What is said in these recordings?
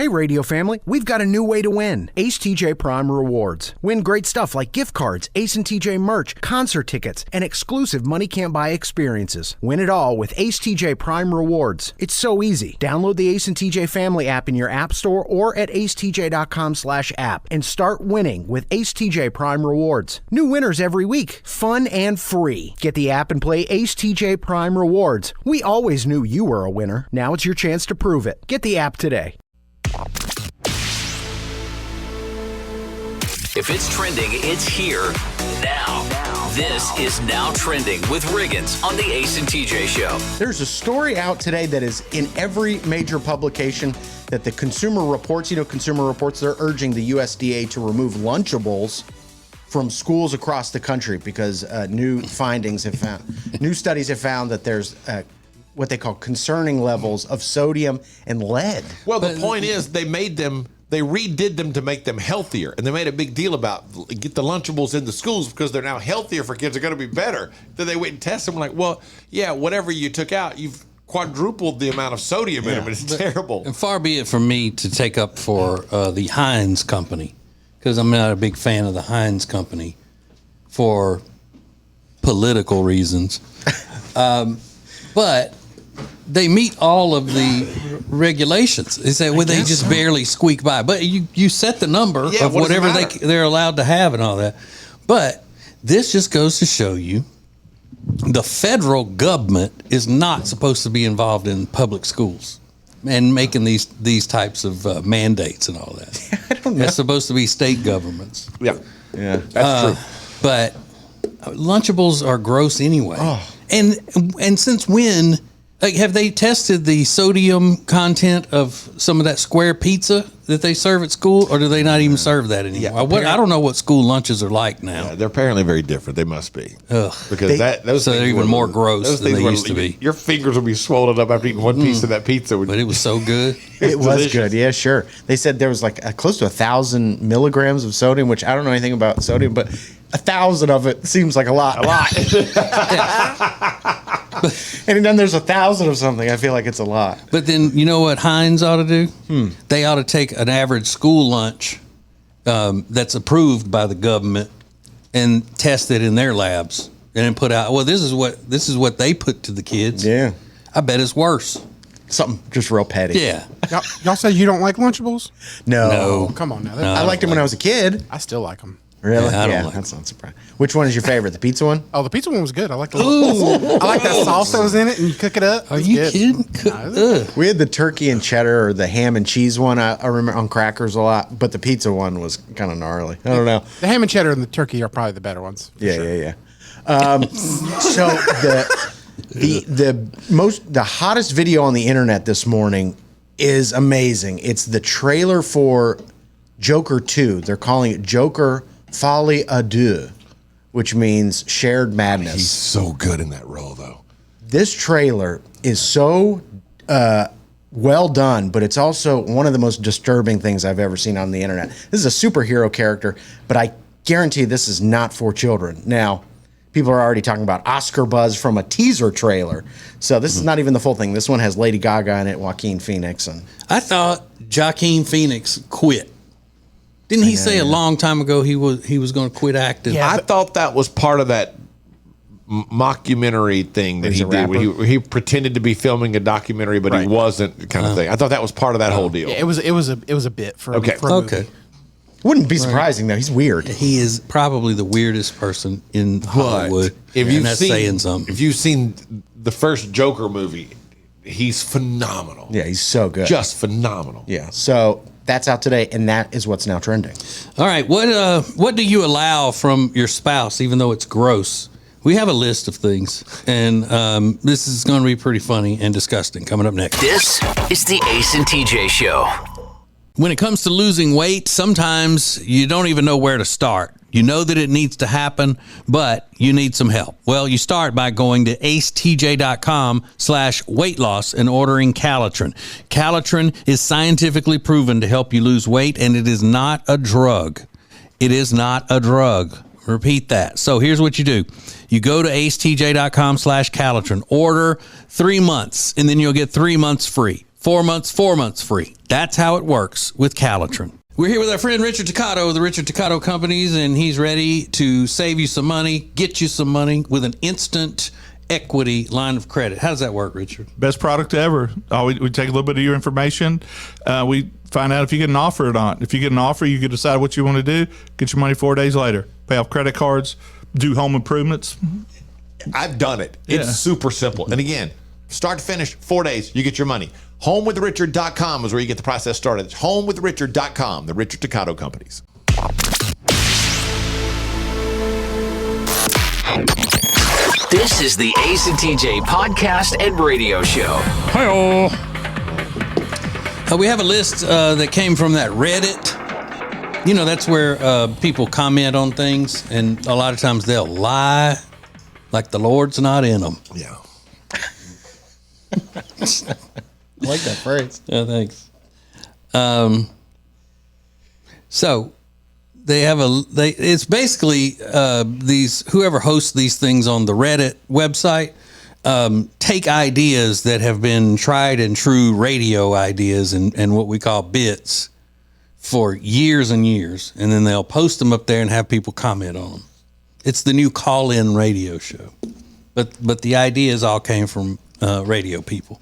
Hey, radio family, we've got a new way to win. Ace TJ Prime Rewards. Win great stuff like gift cards, Ace and TJ merch, concert tickets, and exclusive money can't buy experiences. Win it all with Ace TJ Prime Rewards. It's so easy. Download the Ace and TJ Family app in your app store or at acetj.com/app and start winning with Ace TJ Prime Rewards. New winners every week. Fun and free. Get the app and play Ace TJ Prime Rewards. We always knew you were a winner. Now it's your chance to prove it. Get the app today. If it's trending, it's here now. This is Now Trending with Riggins on the Ace and TJ Show. There's a story out today that is in every major publication that the Consumer Reports, Consumer Reports, they're urging the USDA to remove Lunchables from schools across the country because new studies have found that there's what they call concerning levels of sodium and lead. Well, the point is they redid them to make them healthier, and they made a big deal about get the Lunchables in the schools because they're now healthier for kids. They're going to be better. Then they went and tested them like, well, yeah, whatever you took out, you've quadrupled the amount of sodium in them, and it's terrible. And far be it from me to take up for the Heinz company, because I'm not a big fan of the Heinz company for political reasons. But they meet all of the regulations. They say, well, they just barely squeak by. But you set the number of whatever they're allowed to have and all that. But this just goes to show you the federal government is not supposed to be involved in public schools and making these types of mandates and all that. I don't know. It's supposed to be state governments. Yeah, that's true. But Lunchables are gross anyway. Oh. And since when? Like, have they tested the sodium content of some of that square pizza that they serve at school, or do they not even serve that anymore? I don't know what school lunches are like now. Yeah, they're apparently very different. They must be. Ugh. Because those they're even more gross than they used to be. Your fingers will be swollen up after eating one piece of that pizza. But it was so good. It was good. Yeah, sure. They said there was like close to 1,000 milligrams of sodium, which I don't know anything about sodium, but 1,000 of it seems like a lot. And then there's 1,000 of something. I feel like it's a lot. But then you know what Heinz ought to do? They ought to take an average school lunch that's approved by the government and test it in their labs, and then put out. Well, this is what they put to the kids. Yeah, I bet it's worse. Something just real petty. Yeah. Y'all say you don't like Lunchables? No. Oh, come on now. I liked them when I was a kid. I still like them. Really? Yeah, I don't like that's not surprising. Which one is your favorite? The pizza one? Oh, the pizza one was good. I like the I like that sauce that was in it, and you cook it up. Are you kidding? We had the turkey and cheddar or the ham and cheese one. I remember on crackers a lot, but the pizza one was kind of gnarly. I don't know. The ham and cheddar and the turkey are probably the better ones. Yeah. So the hottest video on the internet this morning is amazing. It's the trailer for Joker 2. They're calling it Joker Folie à Deux, which means shared madness. He's so good in that role, though. This trailer is so well done, but it's also one of the most disturbing things I've ever seen on the internet. This is a superhero character, but I guarantee this is not for children. Now, people are already talking about Oscar buzz from a teaser trailer, so this is not even the full thing. This one has Lady Gaga in it, Joaquin Phoenix. I thought Joaquin Phoenix quit. Didn't he say a long time ago he was going to quit acting? Yeah, I thought that was part of that mockumentary thing that he did. Where he pretended to be filming a documentary, but he wasn't, kind of thing. I thought that was part of that whole deal. Yeah, it was a bit for a movie. Wouldn't be surprising though. He's weird. He is probably the weirdest person in Hollywood. That's saying something. If you've seen the first Joker movie, he's phenomenal. Yeah, he's so good. Just phenomenal. Yeah. So that's out today, and that is what's now trending. All right. What do you allow from your spouse, even though it's gross? We have a list of things, and this is going to be pretty funny and disgusting. Coming up next. This is the Ace and TJ Show. When it comes to losing weight, sometimes you don't even know where to start. You know that it needs to happen, but you need some help. Well, you start by going to acetj.com/weight loss and ordering Calitrin. Calitrin is scientifically proven to help you lose weight, and it is not a drug. It is not a drug. Repeat that. So here's what you do. You go to acetj.com/Calitrin, order 3 months, and then you'll get 3 months free. 4 months free. That's how it works with Calitrin. We're here with our friend Richard Toccato of the Richard Toccato Companies, and he's ready to save you some money, get you some money with an instant equity line of credit. How does that work, Richard? Best product ever. We take a little bit of your information. We find out if you get an offer or not. If you get an offer, you can decide what you want to do. Get your money 4 days later. Pay off credit cards. Do home improvements. I've done it. It's super simple. And again, start to finish, 4 days, you get your money. HomeWithRichard.com is where you get the process started. It's HomeWithRichard.com, the Richard Toccato Companies. This is the Ace and TJ podcast and radio show. Hi-oh. We have a list that came from that Reddit. You know, that's where people comment on things, and a lot of times they'll lie like the Lord's not in them. Yeah. I like that phrase. Yeah, thanks. So they have it's basically these, whoever hosts these things on the Reddit website, take ideas that have been tried and true radio ideas and what we call bits for years and years, and then they'll post them up there and have people comment on them. It's the new call-in radio show, but the ideas all came from radio people.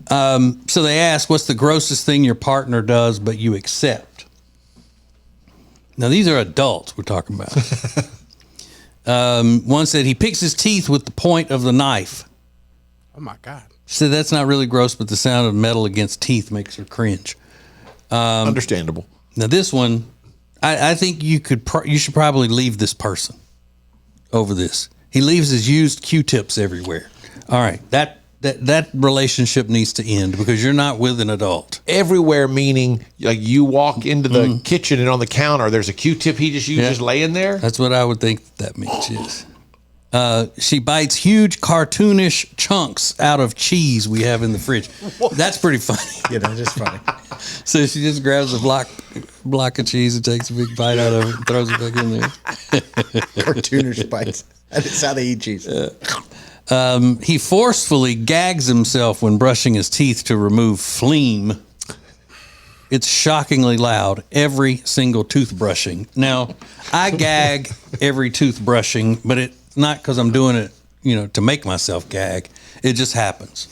So they asked, what's the grossest thing your partner does but you accept? Now, these are adults we're talking about. One said he picks his teeth with the point of the knife. Oh, my God. She said that's not really gross, but the sound of metal against teeth makes her cringe. Understandable. Now, this one, I think you should probably leave this person over this. He leaves his used Q-tips everywhere. All right, that relationship needs to end because you're not with an adult. Everywhere, meaning like you walk into the kitchen and on the counter, there's a Q-tip he just used just laying there. That's what I would think that means, yes. She bites huge cartoonish chunks out of cheese we have in the fridge. That's pretty funny. Yeah, that's just funny. So she just grabs a block of cheese and takes a big bite out of it and throws it back in there. Cartoonish bites. That's how they eat cheese. He forcefully gags himself when brushing his teeth to remove phlegm. It's shockingly loud every single toothbrushing. Now, I gag every toothbrushing, but it's not because I'm doing it, to make myself gag. It just happens.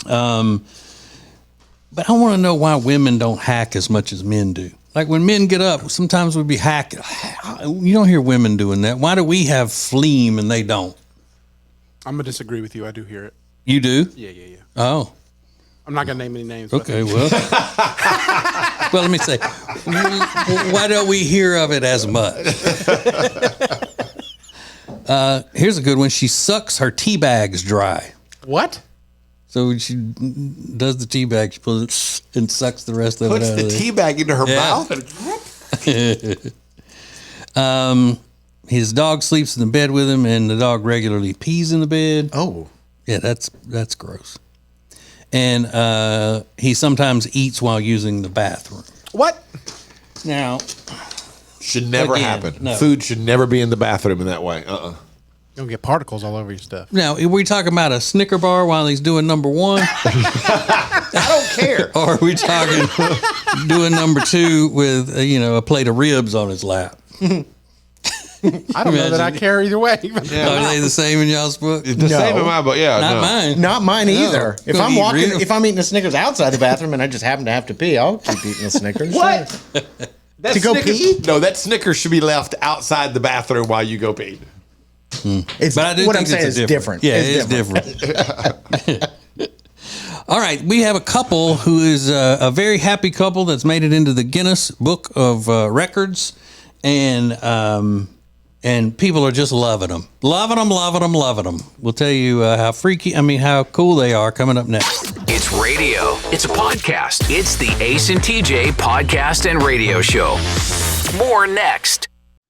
But I want to know why women don't hack as much as men do. Like when men get up, sometimes we'd be hacking. You don't hear women doing that. Why do we have phlegm and they don't? I'm going to disagree with you. I do hear it. You do? Yeah. Oh. I'm not going to name any names. Okay, well. Well, let me say, why don't we hear of it as much? Here's a good one. She sucks her tea bags dry. What? So when she does the tea bag, she pulls it and sucks the rest of it out. Puts the tea bag into her mouth. His dog sleeps in the bed with him, and the dog regularly pees in the bed. Oh. Yeah, that's gross. And he sometimes eats while using the bathroom. What? Now, should never happen. No. Food should never be in the bathroom in that way. You'll get particles all over your stuff. Now, are we talking about a Snicker bar while he's doing number one? I don't care. Or are we talking doing number two with, a plate of ribs on his lap? I don't know that I care either way. Are they the same in y'all's book? The same in my book, yeah. Not mine. Not mine either. No. If I'm eating a Snickers outside the bathroom and I just happen to have to pee, I'll keep eating the Snickers. What? To go pee? No, that Snickers should be left outside the bathroom while you go pee. But I do what think I'm saying is different. Yeah, it's different. All right, we have a couple who is a very happy couple that's made it into the Guinness Book of Records, and people are just loving them. Loving them. We'll tell you how cool they are coming up next. It's radio. It's a podcast. It's the Ace and TJ podcast and radio show. More next.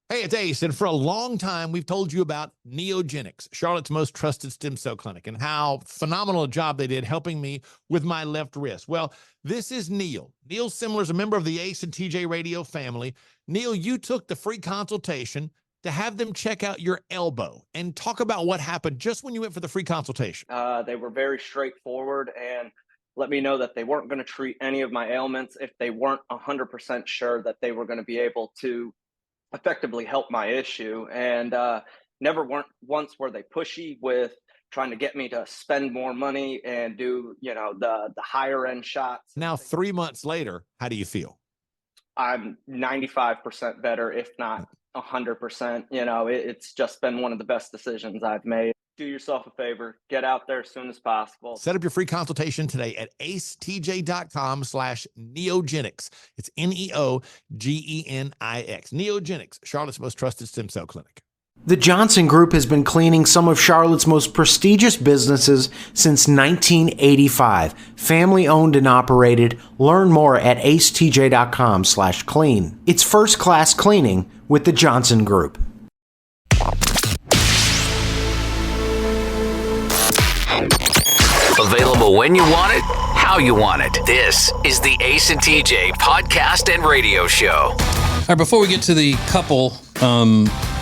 Hey, it's Ace, and for a long time, we've told you about Neogenics, Charlotte's most trusted stem cell clinic, and how phenomenal a job they did helping me with my left wrist. Well, this is Neil. Neil Simler is a member of the Ace and TJ radio family. Neil, you took the free consultation to have them check out your elbow and talk about what happened just when you went for the free consultation. They were very straightforward, and let me know that they weren't going to treat any of my ailments if they weren't 100% sure that they were going to be able to effectively help my issue. And never once were they pushy with trying to get me to spend more money and do, the higher end shots. Now, 3 months later, how do you feel? I'm 95% better, if not 100%. It's just been one of the best decisions I've made. Do yourself a favor, get out there as soon as possible. Set up your free consultation today at acetj.com/neogenics. It's Neogenix. Neogenics, Charlotte's most trusted stem cell clinic. The Johnson Group has been cleaning some of Charlotte's most prestigious businesses since 1985. Family owned and operated. Learn more at acetj.com/clean. It's first class cleaning with the Johnson Group. Available when you want it, how you want it. This is the Ace and TJ podcast and radio show. All right, before we get to the couple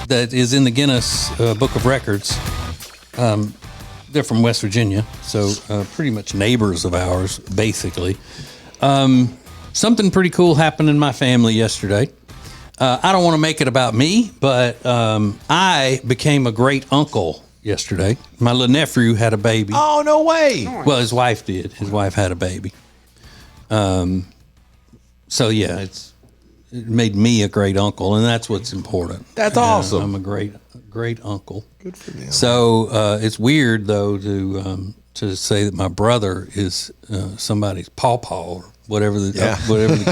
that is in the Guinness Book of Records, they're from West Virginia, so pretty much neighbors of ours, basically. Something pretty cool happened in my family yesterday. I don't want to make it about me, but I became a great uncle yesterday. My little nephew had a baby. Oh, no way. Well, his wife did. His wife had a baby. So, yeah, it made me a great uncle, and that's what's important. That's awesome. I'm a great uncle. Good for them. So it's weird, though, to say that my brother is somebody's pawpaw or whatever the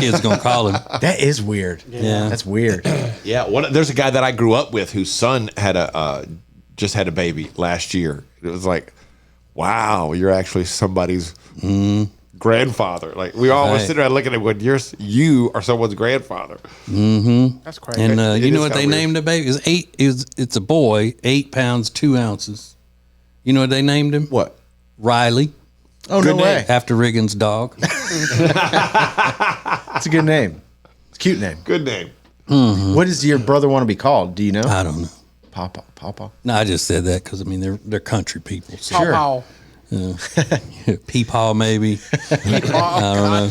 kid's going to call him. That is weird. Yeah. That's weird. Yeah, there's a guy that I grew up with whose son had just had a baby last year. It was like, wow, you're actually somebody's grandfather. Like, we always sit around looking at when you are someone's grandfather. Mm-hmm. That's crazy. And you know what they named the baby? It's a boy, 8 pounds 2 ounces. You know what they named him? What? Riley. Oh, no way. After Riggins' dog. It's a good name. It's a cute name. Good name. Mm-hmm. What does your brother want to be called? Do you know? I don't know. Papa. No, I just said that because, I mean, they're country people. So. Sure. Paw. Peepaw, maybe. I don't know.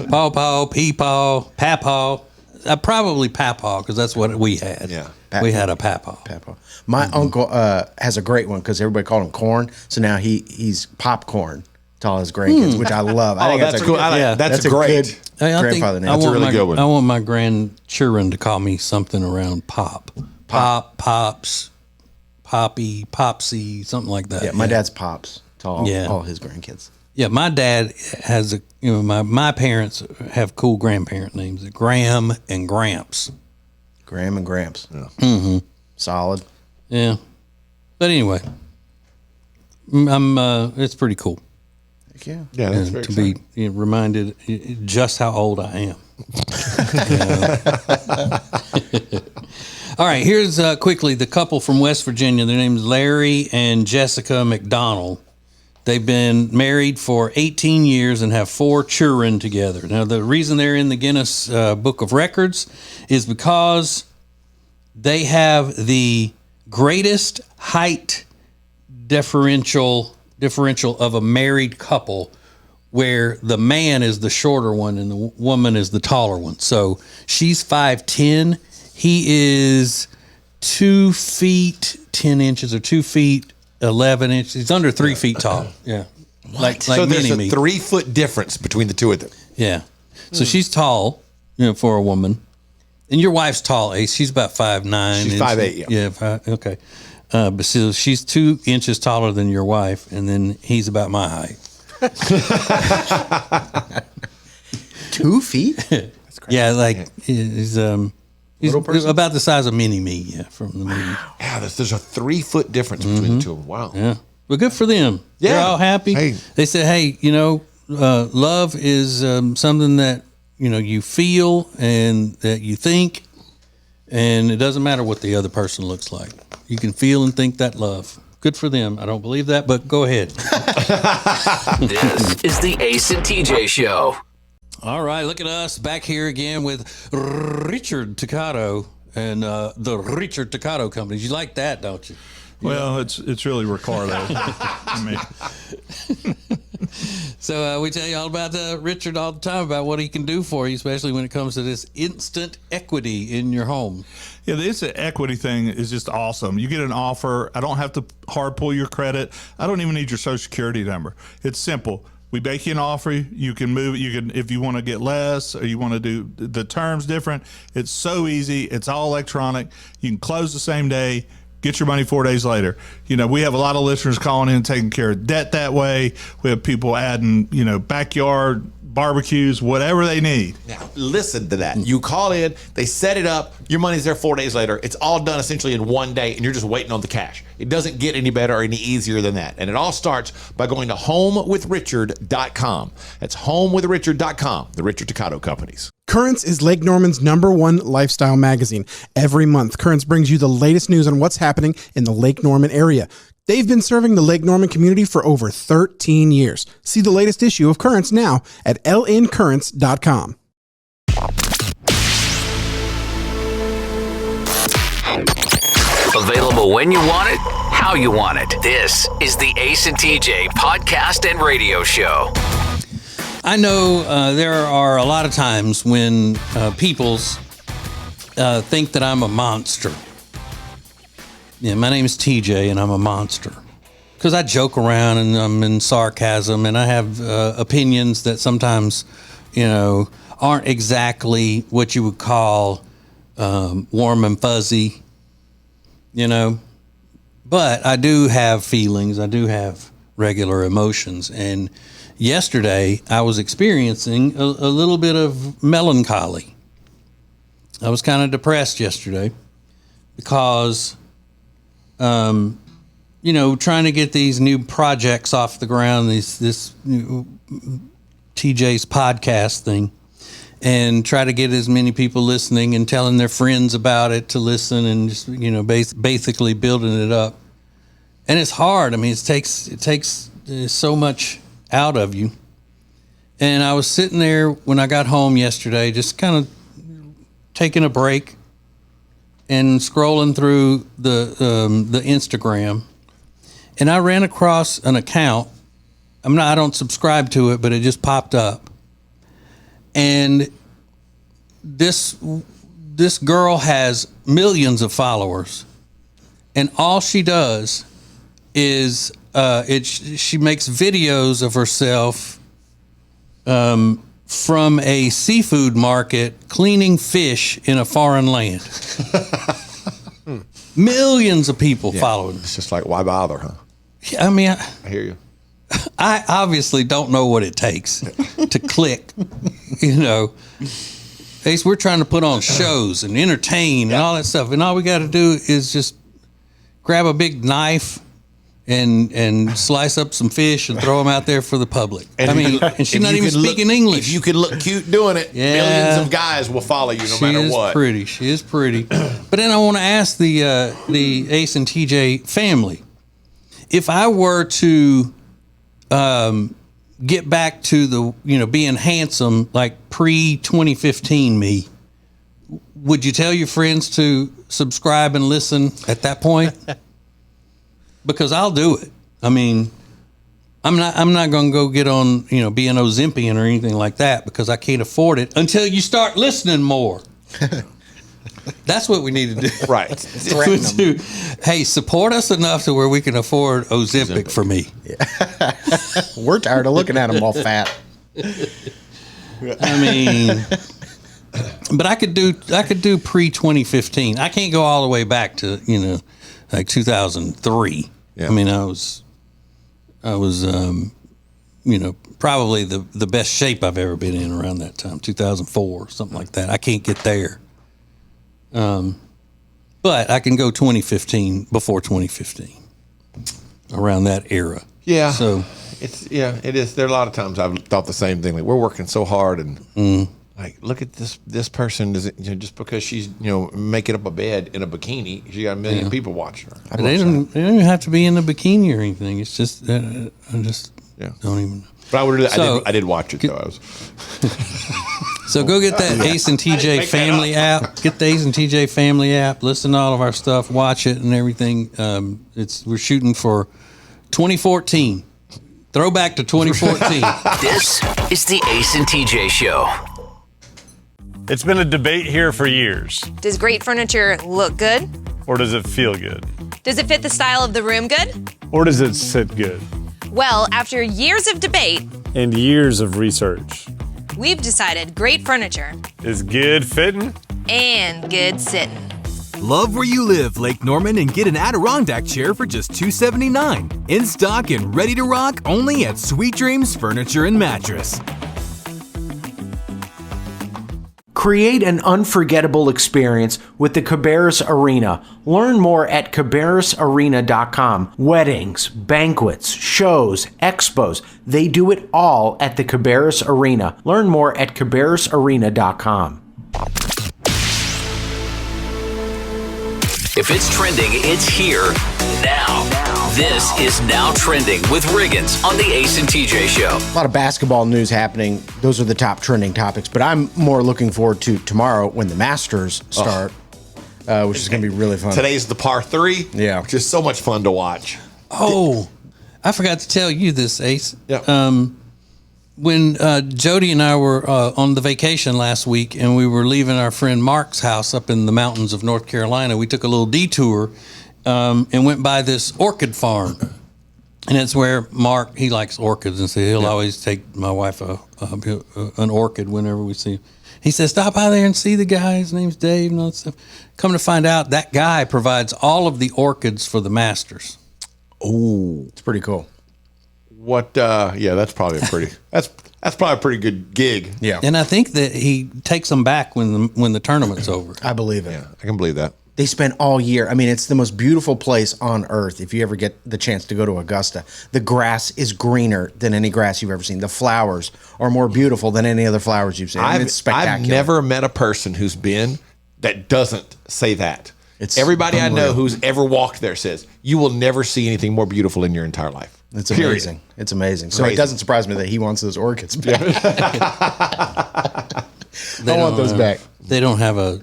Pawpaw, peepaw, papaw. Probably papaw because that's what we had. Yeah. We had a papaw. My uncle has a great one because everybody called him Corn. So now he's popcorn to all his grandkids, which I love. I think that's cool. That's a great. good grandfather name. That's a really good one. I want my grandchildren to call me something around Pop. Pops, Poppy, Popsy, something like that. Yeah, my dad's Pops to all his grandkids. Yeah, my dad has my parents have cool grandparent names, Graham and Gramps. Graham and Gramps. Yeah. Mm-hmm. Solid. Yeah. But anyway, it's pretty cool. Yeah. Yeah, that's very to be reminded just how old I am. All right, here's quickly the couple from West Virginia. Their name's Larry and Jessica McDonald. They've been married for 18 years and have 4 children together. Now, the reason they're in the Guinness Book of Records is because they have the greatest height differential of a married couple, where the man is the shorter one and the woman is the taller one. So she's 5'10". He is 2 feet 10 inches or 2 feet 11 inches. He's under 3 feet tall. Yeah. Like so there's mini-me. a 3 foot difference between the two of them. Yeah. So she's tall, for a woman. And your wife's tall, Ace. She's about 5'9". She's 5'8", yeah. Yeah, okay. But so she's 2 inches taller than your wife, and then he's about my height. 2 feet? That's crazy. Yeah, like he's about the size of mini-me, yeah, from the movie. Yeah, there's a 3 foot difference between the two of them. Wow. Yeah. But good for them. Yeah. They're all happy. Hey. They said, hey, love is something that, you feel and that you think, and it doesn't matter what the other person looks like. You can feel and think that love. Good for them. I don't believe that, but go ahead. This is the Ace and TJ Show. All right, look at us back here again with Richard Toccato and the Richard Toccato Company. You like that, don't you? Well, it's really Ricardo. I mean, So we tell you all about Richard all the time about what he can do for you, especially when it comes to this instant equity in your home. Yeah, the instant equity thing is just awesome. You get an offer. I don't have to hard pull your credit. I don't even need your social security number. It's simple. We make you an offer. You can move it. You can, if you want to get less or you want to do the terms different. It's so easy. It's all electronic. You can close the same day. Get your money 4 days later. We have a lot of listeners calling in, taking care of debt that way. We have people adding, backyard barbecues, whatever they need. Now, listen to that. You call in, they set it up, your money's there 4 days later. It's all done essentially in one day, and you're just waiting on the cash. It doesn't get any better or any easier than that. And it all starts by going to homewithrichard.com. That's homewithrichard.com, the Richard Toccato Companies. Currents is Lake Norman's #1 lifestyle magazine. Every month, Currents brings you the latest news on what's happening in the Lake Norman area. They've been serving the Lake Norman community for over 13 years. See the latest issue of Currents now at lncurrents.com. Available when you want it, how you want it. This is the Ace and TJ podcast and radio show. I know there are a lot of times when peoples think that I'm a monster. Yeah, my name is TJ and I'm a monster. Because I joke around and I'm in sarcasm and I have opinions that sometimes, aren't exactly what you would call warm and fuzzy, But I do have feelings. I do have regular emotions. And yesterday I was experiencing a little bit of melancholy. I was kind of depressed yesterday because trying to get these new projects off the ground, this TJ's podcast thing, and try to get as many people listening and telling their friends about it to listen and just, basically building it up. And it's hard. I mean, it takes so much out of you. And I was sitting there when I got home yesterday, just kind of taking a break and scrolling through the Instagram, and I ran across an account. I don't subscribe to it, but it just popped up. And this girl has millions of followers, and all she does is she makes videos of herself from a seafood market cleaning fish in a foreign land. Millions of people following. It's just like, why bother, huh? I mean, I hear you. I obviously don't know what it takes to click, Ace, we're trying to put on shows and entertain and all that stuff. And all we got to do is just grab a big knife and slice up some fish and throw them out there for the public. And she's not even speaking English. If you can look cute doing it, millions of guys will follow you no matter what. She is pretty. But then I want to ask the Ace and TJ family, if I were to get back to the being handsome like pre-2015 me, would you tell your friends to subscribe and listen at that point? Because I'll do it. I mean, I'm not going to go get on, be an Ozempian or anything like that because I can't afford it until you start listening more. That's what we need to do. Right. Hey, support us enough to where we can afford Ozempic for me. Yeah. We're tired of looking at them all fat. I mean, but I could do pre-2015. I can't go all the way back to, like 2003. Yeah. I mean, I was probably the best shape I've ever been in around that time, 2004, something like that. I can't get there. But I can go 2015, before 2015, around that era. Yeah. So it is. There are a lot of times I've thought the same thing. Like, we're working so hard and like, look at this person. Does it, just because she's, making up a bed in a bikini, she got a million people watching her. They don't even have to be in a bikini or anything. It's just, I just don't even know. But I did watch it, though. I was. So go get that Ace and TJ family app. Get the Ace and TJ family app. Listen to all of our stuff. Watch it and everything. We're shooting for 2014. Throwback to 2014. This is the Ace and TJ Show. It's been a debate here for years. Does great furniture look good? Or does it feel good? Does it fit the style of the room good? Or does it sit good? Well, after years of debate And years of research. we've decided great furniture Is good fitting? and good sitting. Love where you live, Lake Norman, and get an Adirondack chair for just $279. In stock and ready to rock only at Sweet Dreams Furniture and Mattress. Create an unforgettable experience with the Cabarrus Arena. Learn more at cabarrusarena.com. Weddings, banquets, shows, expos, they do it all at the Cabarrus Arena. Learn more at cabarrusarena.com. If it's trending, it's here now. This is Now Trending with Riggins on the Ace and TJ Show. A lot of basketball news happening. Those are the top trending topics. But I'm more looking forward to tomorrow when the Masters start, which is going to be really fun. Today's the par 3, Yeah. which is so much fun to watch. Oh, I forgot to tell you this, Ace. Yeah. When Jody and I were on the vacation last week and we were leaving our friend Mark's house up in the mountains of North Carolina, we took a little detour and went by this orchid farm. And it's where Mark, he likes orchids, and so he'll always take my wife an orchid whenever we see him. He says, stop by there and see the guy. His name's Dave and all that stuff. Come to find out, that guy provides all of the orchids for the Masters. Oh, it's pretty cool. What? Yeah, that's probably that's probably a pretty good gig. Yeah. And I think that he takes them back when the tournament's over. I believe it. Yeah, I can believe that. They spend all year. I mean, it's the most beautiful place on earth if you ever get the chance to go to Augusta. The grass is greener than any grass you've ever seen. The flowers are more beautiful than any other flowers you've seen. I mean, it's spectacular. I've never met a person who's been that doesn't say that. It's Everybody I know unreal. who's ever walked there says, you will never see anything more beautiful in your entire life. It's Period. amazing. It's amazing. So Amazing. it doesn't surprise me that he wants those orchids back. I want those back. They don't have a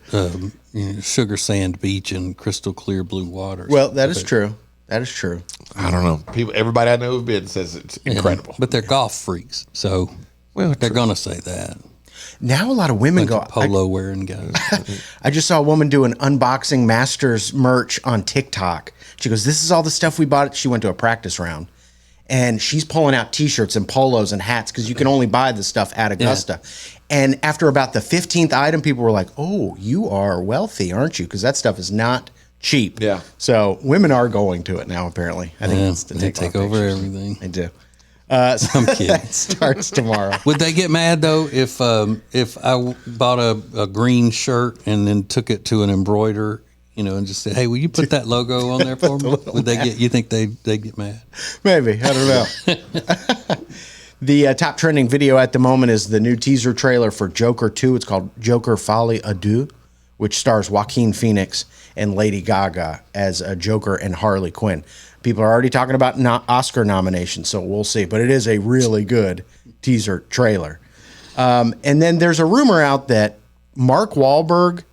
sugar sand beach and crystal clear blue water. Well, that is true. That is true. I don't know. Everybody I know who's been says it's incredible. But they're golf freaks, so they're going to say that. Now a lot of women go. Polo wearing guys. I just saw a woman do an unboxing Masters merch on TikTok. She goes, "This is all the stuff we bought." She went to a practice round, and she's pulling out T-shirts and polos and hats because you can only buy the stuff at Augusta. Yeah. And after about the 15th item, people were like, "Oh, you are wealthy, aren't you?" Because that stuff is not cheap. Yeah. So women are going to it now. Apparently, I think it's to they take over pictures. Everything. They do. I'm kidding. That starts tomorrow. Would they get mad though if I bought a green shirt and then took it to an embroiderer, and just said, "Hey, will you put that logo on there for me?" Would they get? You think they get mad? Maybe, I don't know. The top trending video at the moment is the new teaser trailer for Joker 2. It's called Joker Folie à Deux, which stars Joaquin Phoenix and Lady Gaga as Joker and Harley Quinn. People are already talking about Oscar nominations, so we'll see. But it is a really good teaser trailer. And then there's a rumor out that Mark Wahlberg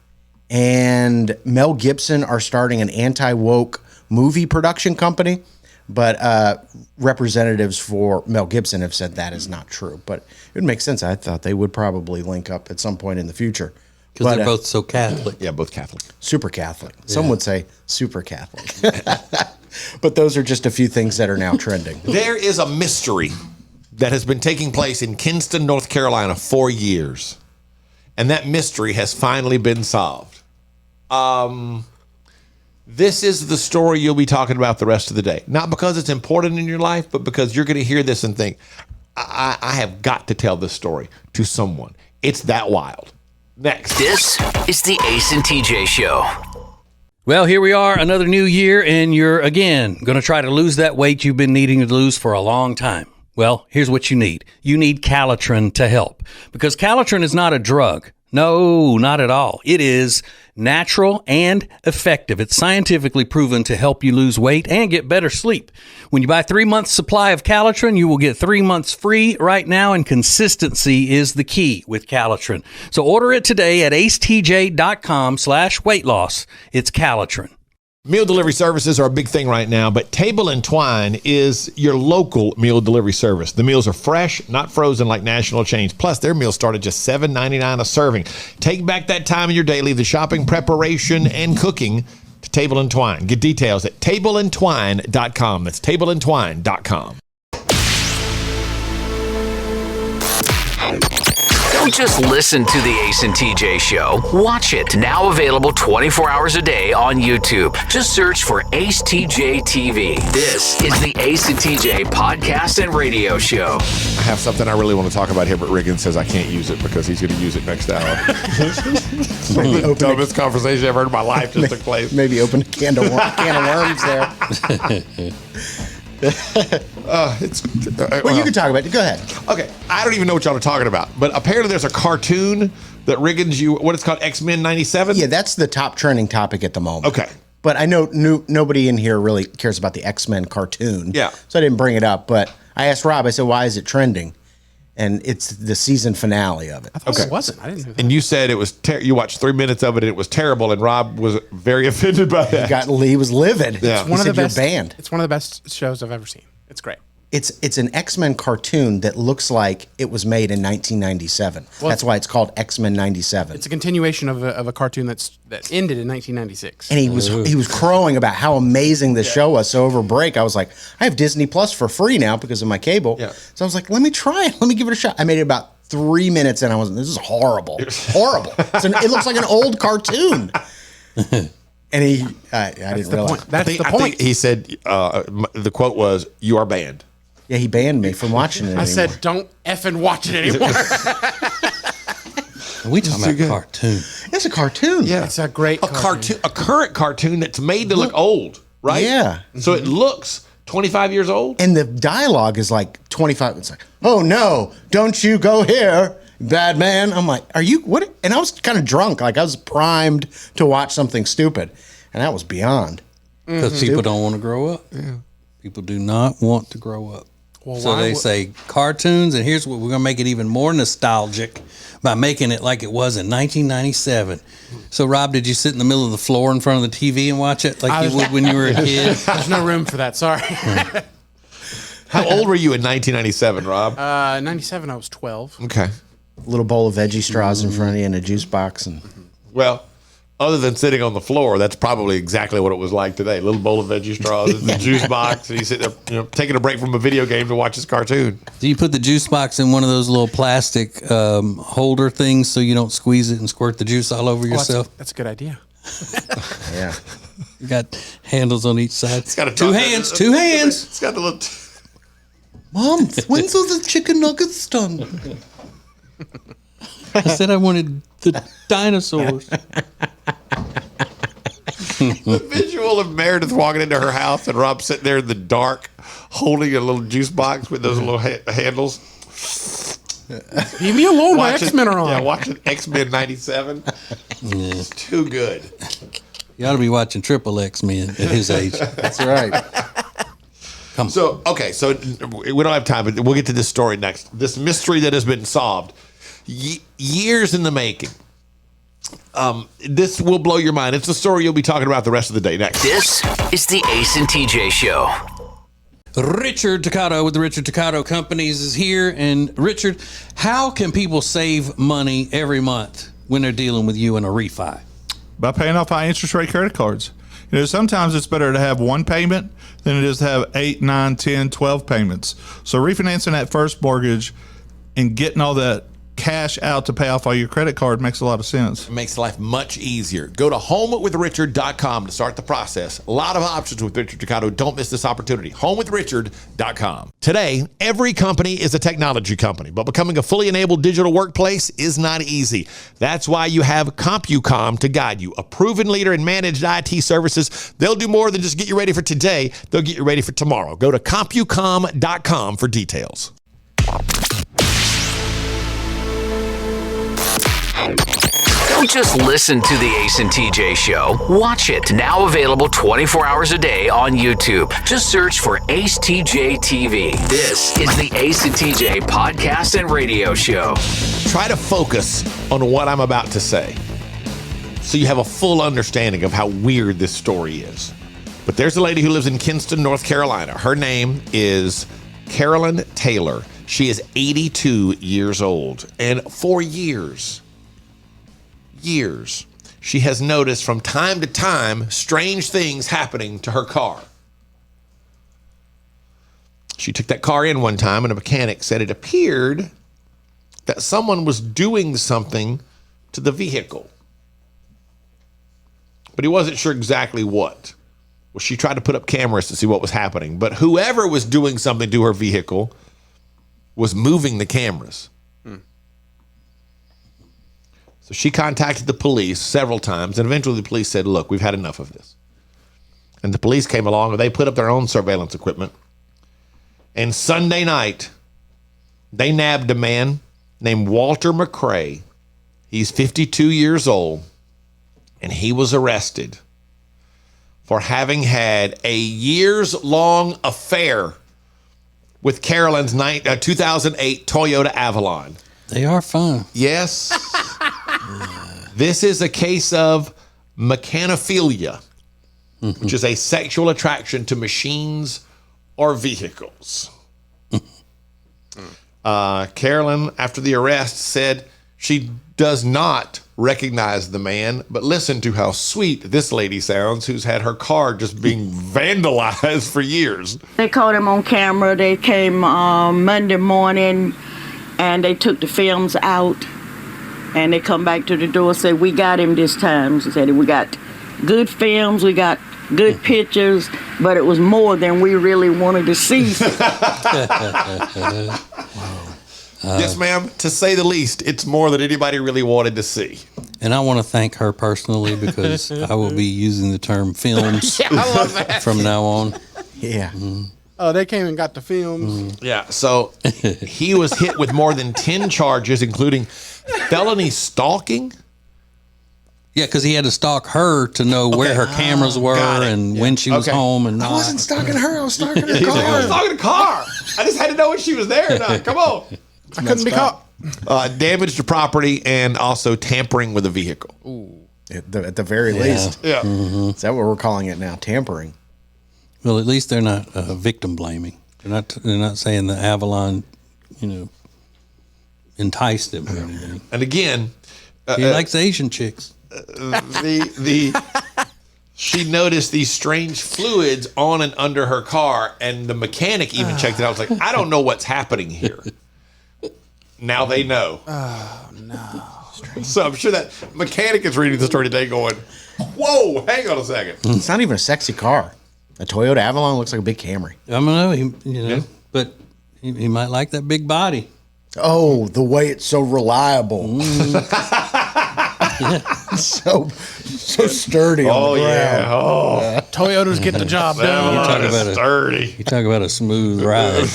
and Mel Gibson are starting an anti-woke movie production company. But representatives for Mel Gibson have said that is not true. But it would make sense. I thought they would probably link up at some point in the future. Because they're both so Catholic. Yeah, both Catholic. Super Catholic. Some would say super Catholic. But those are just a few things that are now trending. There is a mystery that has been taking place in Kinston, North Carolina for years. And that mystery has finally been solved. This is the story you'll be talking about the rest of the day. Not because it's important in your life, but because you're going to hear this and think, I have got to tell this story to someone. It's that wild. Next. This is the Ace and TJ Show. Well, here we are, another new year, and you're, again, going to try to lose that weight you've been needing to lose for a long time. Well, here's what you need. You need Calitrin to help. Because Calitrin is not a drug. No, not at all. It is natural and effective. It's scientifically proven to help you lose weight and get better sleep. When you buy 3 months supply of Calitrin, you will get 3 months free right now, and consistency is the key with Calitrin. So order it today at acetj.com/weight loss. It's Calitrin. Meal delivery services are a big thing right now, but Table and Twine is your local meal delivery service. The meals are fresh, not frozen like national chains. Plus, their meals start at just $7.99 a serving. Take back that time in your day, leave the shopping, preparation, and cooking to Table and Twine. Get details at tableandtwine.com. That's tableandtwine.com. Don't just listen to the Ace and TJ Show. Watch it. Now available 24 hours a day on YouTube. Just search for Ace TJ TV. This is the Ace and TJ podcast and radio show. I have something I really want to talk about here, but Riggins says I can't use it because he's going to use it next hour. The dumbest conversation I've ever heard in my life just took place. Maybe open a can of worms there. Well, you can talk about it. Go ahead. Okay, I don't even know what y'all are talking about, but apparently there's a cartoon that Riggins, what it's called, X-Men 97? Yeah, that's the top trending topic at the moment. Okay. But I know nobody in here really cares about the X-Men cartoon. Yeah. So I didn't bring it up, but I asked Rob, I said, why is it trending? And it's the season finale of it. I thought it wasn't. I didn't know that. And you said it was, you watched 3 minutes of it and it was terrible, and Rob was very offended by that. He was livid. Yeah. It's one of the best. You're banned. It's one of the best shows I've ever seen. It's great. It's an X-Men cartoon that looks like it was made in 1997. That's why it's called X-Men 97. It's a continuation of a cartoon that ended in 1996. And he was crowing about how amazing this show was. So over break, I was like, I have Disney Plus for free now because of my cable. Yeah. So I was like, let me try it. Let me give it a shot. I made it about 3 minutes, and I was, this is horrible. Horrible. It looks like an old cartoon. And I didn't realize. That's the point. I think he said, the quote was, "You are banned." Yeah, he banned me from watching it anymore. I said, don't effing watch it anymore. We talking about cartoon. It's a cartoon. Yeah. It's a great cartoon. A current cartoon that's made to look old, right? Yeah. So it looks 25 years old. And the dialogue is like 25. It's like, oh no, don't you go here, bad man. I'm like, are you, what? And I was kind of drunk. Like I was primed to watch something stupid. And that was beyond. Because people don't want to grow up. Yeah. People do not want to grow up. Well, so they say cartoons, and here's what we're going to make it even more nostalgic by making it like it was in 1997. So, Rob, did you sit in the middle of the floor in front of the TV and watch it like you would when you were a kid? There's no room for that. Sorry. How old were you in 1997, Rob? 97, I was 12. Okay. A little bowl of veggie straws in front of you and a juice box. And well, other than sitting on the floor, that's probably exactly what it was like today. A little bowl of veggie straws, and the juice box, and you sit there, taking a break from a video game to watch this cartoon. Do you put the juice box in one of those little plastic holder things so you don't squeeze it and squirt the juice all over yourself? That's a good idea. yeah. You got handles on each side. It's got two hands. It's got the little. Mom, when's all the chicken nuggets done? I said I wanted the dinosaurs. The visual of Meredith walking into her house and Rob sitting there in the dark holding a little juice box with those little handles. Leave me alone. My X-Men are on. Yeah, watching X-Men 97. It's too good. You ought to be watching Triple X-Men at his age. That's right. Come on. So we don't have time, but we'll get to this story next. This mystery that has been solved. Years in the making. This will blow your mind. It's a story you'll be talking about the rest of the day next. This is the Ace and TJ Show. Richard Toccato with the Richard Toccato Companies is here. And Richard, how can people save money every month when they're dealing with you in a refi? By paying off high interest rate credit cards. Sometimes it's better to have one payment than it is to have 8, 9, 10, 12 payments. So refinancing that first mortgage and getting all that cash out to pay off all your credit card makes a lot of sense. It makes life much easier. Go to homewithrichard.com to start the process. A lot of options with Richard Toccato. Don't miss this opportunity. Homewithrichard.com. Today, every company is a technology company, but becoming a fully enabled digital workplace is not easy. That's why you have CompuCom to guide you, a proven leader in managed IT services. They'll do more than just get you ready for today. They'll get you ready for tomorrow. Go to CompuCom.com for details. Don't just listen to the Ace and TJ Show. Watch it. Now available 24 hours a day on YouTube. Just search for Ace TJ TV. This is the Ace and TJ podcast and radio show. Try to focus on what I'm about to say. so you have a full understanding of how weird this story is. But there's a lady who lives in Kinston, North Carolina. Her name is Carolyn Taylor. She is 82 years old. And for years, she has noticed from time to time strange things happening to her car. She took that car in one time, and a mechanic said it appeared that someone was doing something to the vehicle. But he wasn't sure exactly what. Well, she tried to put up cameras to see what was happening. But whoever was doing something to her vehicle was moving the cameras. So she contacted the police several times, and eventually the police said, look, we've had enough of this. And the police came along, and they put up their own surveillance equipment. And Sunday night, they nabbed a man named Walter McCrae. He's 52 years old, and he was arrested for having had a years-long affair with Carolyn's 2008 Toyota Avalon. They are fun. Yes. This is a case of mechanophilia, which is a sexual attraction to machines or vehicles. Carolyn, after the arrest, said she does not recognize the man, but listen to how sweet this lady sounds, who's had her car just being vandalized for years. They caught him on camera. They came Monday morning, and they took the films out, and they come back to the door and said, we got him this time. She said, we got good films, we got good pictures, but it was more than we really wanted to see. Yes, ma'am. To say the least, it's more than anybody really wanted to see. And I want to thank her personally because I will be using the term films from now on. Yeah. Oh, they came and got the films. Yeah. So he was hit with more than 10 charges, including felony stalking. Yeah, because he had to stalk her to know where her cameras were and when she was home and not. I wasn't stalking her. I was stalking her I car. was stalking the car. I just had to know when she was there or not. Come on. I couldn't be caught. Damage to property and also tampering with a vehicle. Ooh. At the very least. Yeah. Is that what we're calling it now? Tampering. Well, at least they're not victim blaming. They're not saying the Avalon, enticed him or anything. And again, he likes Asian chicks. She noticed these strange fluids on and under her car, and the mechanic even checked it out. I was like, I don't know what's happening here. Now they know. Oh, no. So I'm sure that mechanic is reading the story today going, whoa, hang on a second. It's not even a sexy car. A Toyota Avalon looks like a big Camry. I don't know, but he might like that big body. Oh, the way it's so reliable. so sturdy on the ground. Yeah. Oh, Toyotas get the job done. sturdy. You talk about a smooth ride.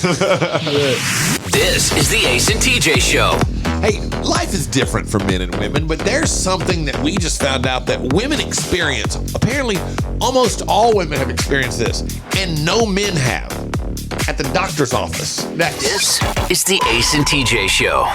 This is the Ace and TJ Show. Hey, life is different for men and women, but there's something that we just found out that women experience. Apparently, almost all women have experienced this, and no men have. At the doctor's office. Next. This is the Ace and TJ Show.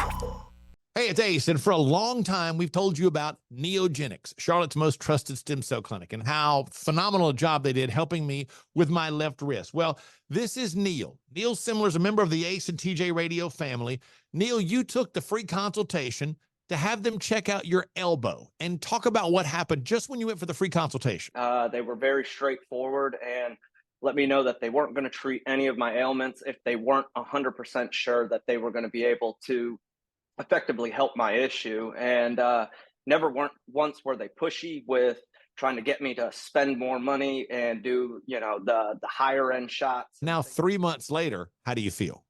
Hey, it's Ace, and for a long time, we've told you about Neogenics, Charlotte's most trusted stem cell clinic, and how phenomenal a job they did helping me with my left wrist. Well, this is Neil. Neil Simler is a member of the Ace and TJ Radio family. Neil, you took the free consultation to have them check out your elbow and talk about what happened just when you went for the free consultation. They were very straightforward and let me know that they weren't going to treat any of my ailments if they weren't 100% sure that they were going to be able to effectively help my issue. And never once were they pushy with trying to get me to spend more money and do, the higher end shots. Now, 3 months later, how do you feel?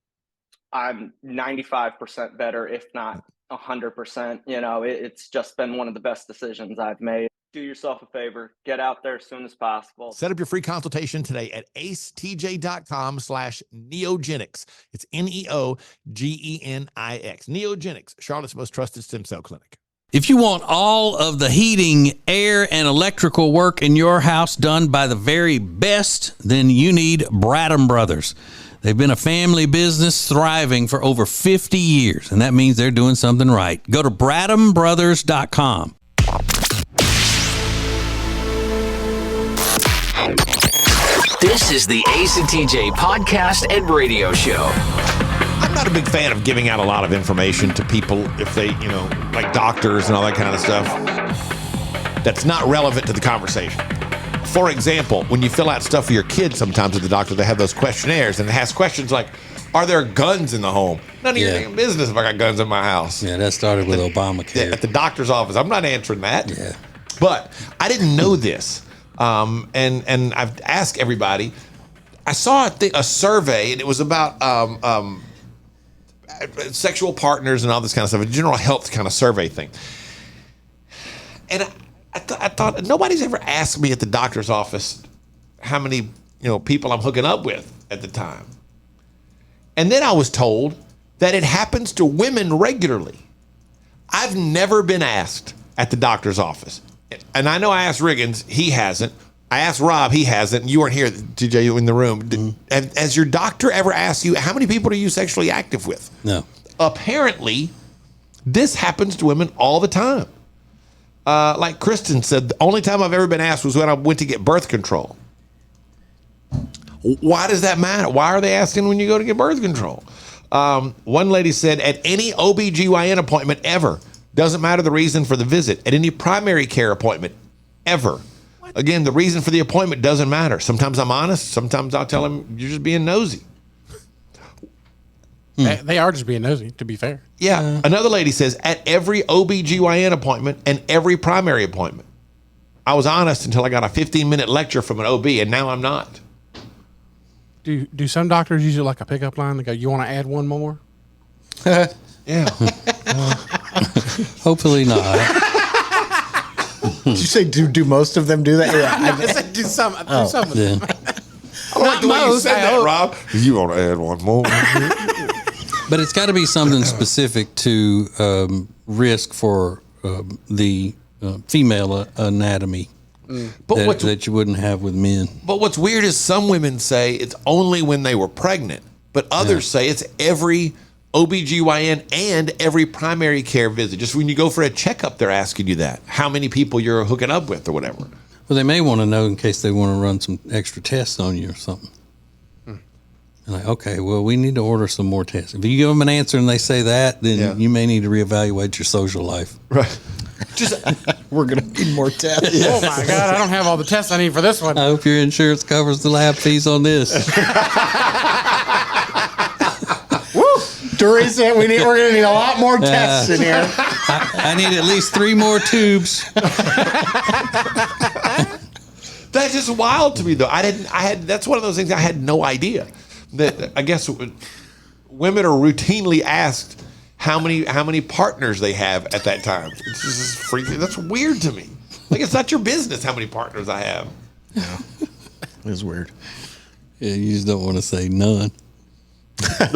I'm 95% better, if not 100%. It's just been one of the best decisions I've made. Do yourself a favor, get out there as soon as possible. Set up your free consultation today at acetj.com/neogenics. It's Neogenix. Neogenics, Charlotte's most trusted stem cell clinic. If you want all of the heating, air, and electrical work in your house done by the very best, then you need Bradham Brothers. They've been a family business thriving for over 50 years, and that means they're doing something right. Go to BradhamBrothers.com. This is the Ace and TJ podcast and radio show. I'm not a big fan of giving out a lot of information to people if they, like doctors and all that kind of stuff that's not relevant to the conversation. For example, when you fill out stuff for your kids sometimes at the doctor, they have those questionnaires and it has questions like, are there guns in the home? None of your damn business if I got guns in my house. Yeah, that started with Obamacare. At the doctor's office. I'm not answering that. Yeah. But I didn't know this. And I've asked everybody. I saw a survey, and it was about sexual partners and all this kind of stuff, a general health kind of survey thing. And I thought nobody's ever asked me at the doctor's office how many people I'm hooking up with at the time. And then I was told that it happens to women regularly. I've never been asked at the doctor's office. And I know I asked Riggins, he hasn't. I asked Rob, he hasn't. You weren't here, TJ, you were in the room. Has your doctor ever asked you, how many people are you sexually active with? No. Apparently, this happens to women all the time. Like Kristen said, the only time I've ever been asked was when I went to get birth control. Why does that matter? Why are they asking when you go to get birth control? One lady said, at any OBGYN appointment ever, doesn't matter the reason for the visit, at any primary care appointment ever. What? Again, the reason for the appointment doesn't matter. Sometimes I'm honest. Sometimes I'll tell them, you're just being nosy. They are just being nosy, to be fair. Yeah. Another lady says, at every OBGYN appointment and every primary appointment. I was honest until I got a 15-minute lecture from an OB, and now I'm not. Do some doctors use it like a pickup line? They go, you want to add one more? Yeah. Hopefully not. Did you say do most of them do that? Yeah, I said do some of them. I like the way you said that, Rob. You want to add one more? But it's got to be something specific to risk for the female anatomy that you wouldn't have with men. But what's weird is some women say it's only when they were pregnant, but others say it's every OBGYN and every primary care visit. Just when you go for a checkup, they're asking you that. How many people you're hooking up with or whatever. Well, they may want to know in case they want to run some extra tests on you or something. Like, okay, well, we need to order some more tests. If you give them an answer and they say that, then you may need to reevaluate your social life. Right. We're going to need more tests. Oh, my God. I don't have all the tests I need for this one. I hope your insurance covers the lab fees on this. Teresa, we're going to need a lot more tests in here. I need at least 3 more tubes. That's just wild to me, though. That's one of those things I had no idea. That I guess women are routinely asked how many partners they have at that time. It's just freaky. That's weird to me. Like, it's not your business how many partners I have. Yeah, it is weird. Yeah, you just don't want to say none. Yeah,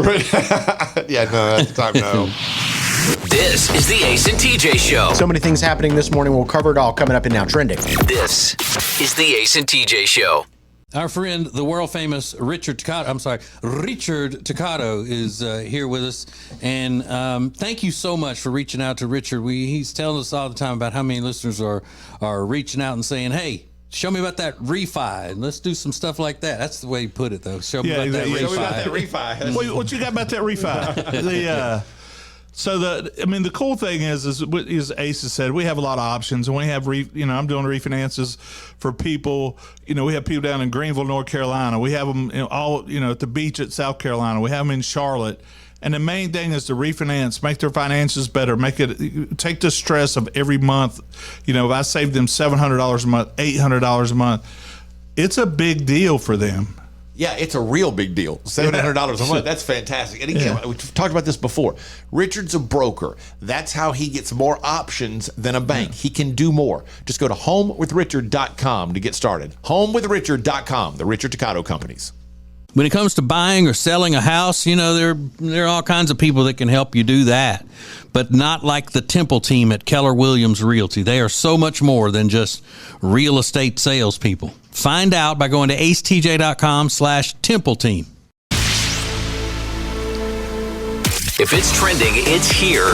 no, at the time, no. This is the Ace and TJ Show. So many things happening this morning. We'll cover it all coming up in Now Trending. This is the Ace and TJ Show. Our friend, the world famous Richard Teccato is here with us. And thank you so much for reaching out to Richard. He's telling us all the time about how many listeners are reaching out and saying, hey, show me about that refi. And let's do some stuff like that. That's the way you put it, though. Show me about that refi. Show me about that refi. What you got about that refi? The cool thing is Ace has said, we have a lot of options, and we have I'm doing refinances for people. We have people down in Greenville, North Carolina. We have them all at the beach at South Carolina. We have them in Charlotte. And the main thing is to refinance, make their finances better, take the stress of every month. If I save them $700 a month, $800 a month, it's a big deal for them. Yeah, it's a real big deal. $700 a month. That's fantastic. And again, we've talked about this before. Richard's a broker. That's how he gets more options than a bank. He can do more. Just go to homewithrichard.com to get started. Homewithrichard.com, the Richard Teccato Companies. When it comes to buying or selling a house, there are all kinds of people that can help you do that, but not like the Temple team at Keller Williams Realty. They are so much more than just real estate salespeople. Find out by going to acetj.com/Temple team. If it's trending, it's here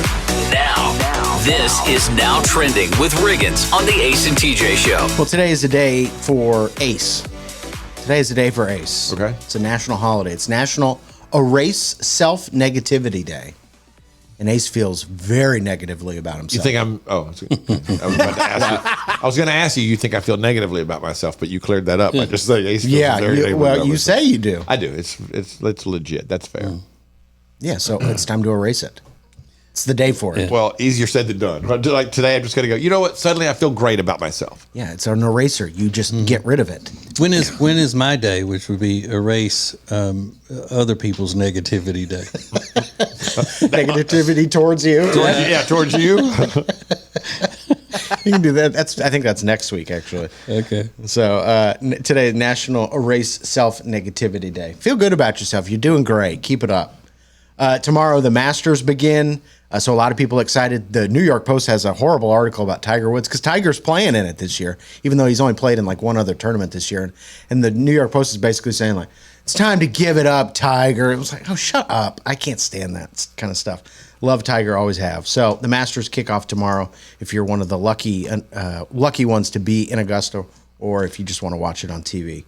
now. This is Now Trending with Riggins on the Ace and TJ Show. Well, today is the day for Ace. Today is the day for ACE. Okay. It's a national holiday. It's National Erase Self-Negativity Day. And Ace feels very negatively about himself. You think I'm? Oh, I was about to ask you. I was going to ask you. You think I feel negatively about myself, but you cleared that up. I just say Ace feels very negatively about you myself. say you do. I do. It's legit. That's fair. Yeah, so it's time to erase it. It's the day for it. Yeah. Well, easier said than done. Like today, I'm just going to go, you know what? Suddenly I feel great about myself. Yeah, it's an eraser. You just get rid of it. When is my day, which would be erase other people's negativity day? Negativity towards you? Yeah, towards you. You can do that. I think that's next week, actually. Okay. So today, National Erase Self-Negativity Day. Feel good about yourself. You're doing great. Keep it up. Tomorrow, the Masters begin. So a lot of people excited. The New York Post has a horrible article about Tiger Woods because Tiger's playing in it this year, even though he's only played in like one other tournament this year. And the New York Post is basically saying like, it's time to give it up, Tiger. It was like, oh, shut up. I can't stand that kind of stuff. Love Tiger, always have. So the Masters kick off tomorrow if you're one of the lucky ones to be in Augusta or if you just want to watch it on TV.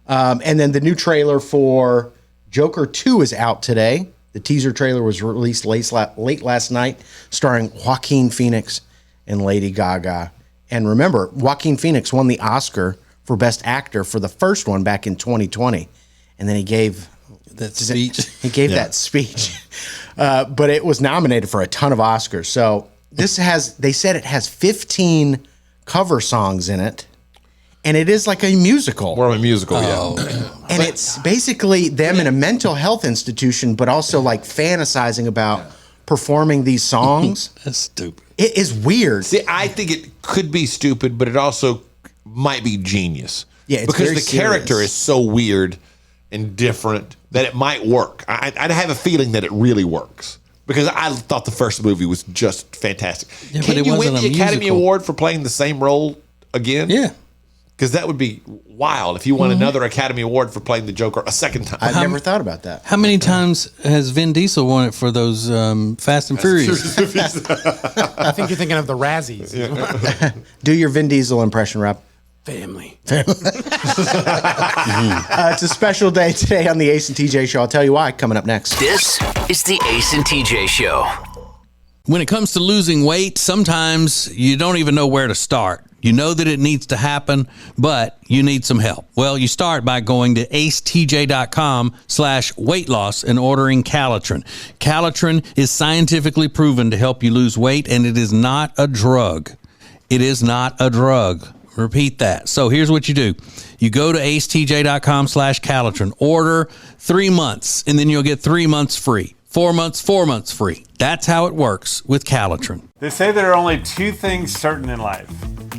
And then the new trailer for Joker 2 is out today. The teaser trailer was released late last night, starring Joaquin Phoenix and Lady Gaga. And remember, Joaquin Phoenix won the Oscar for Best Actor for the first one back in 2020. And then he gave that speech. That speech. But it was nominated for a ton of Oscars. So they said it has 15 cover songs in it. And it is like a musical. More of a musical, yeah. And it's basically them in a mental health institution, but also like fantasizing about performing these songs. That's stupid. It is weird. See, I think it could be stupid, but it also might be genius. Yeah, it's because very the character serious. is so weird and different that it might work. I have a feeling that it really works. Because I thought the first movie was just fantastic. Yeah, but Can it you win wasn't the a Academy musical. Award for playing the same role again? Yeah. Because that would be wild if you won another Academy Award for playing the Joker a second time. I've never thought about that. How many times has Vin Diesel won it for those Fast and Furious? I think you're thinking of the Razzies. Do your Vin Diesel impression, Rob. Family. It's a special day today on the Ace and TJ Show. I'll tell you why coming up next. This is the Ace and TJ Show. When it comes to losing weight, sometimes you don't even know where to start. You know that it needs to happen, but you need some help. Well, you start by going to acetj.com/weight loss and ordering Calitrin. Calitrin is scientifically proven to help you lose weight, and it is not a drug. It is not a drug. Repeat that. So here's what you do. You go to acetj.com/Calitrin, order 3 months, and then you'll get 3 months free. 4 months free. That's how it works with Calitrin. They say there are only two things certain in life: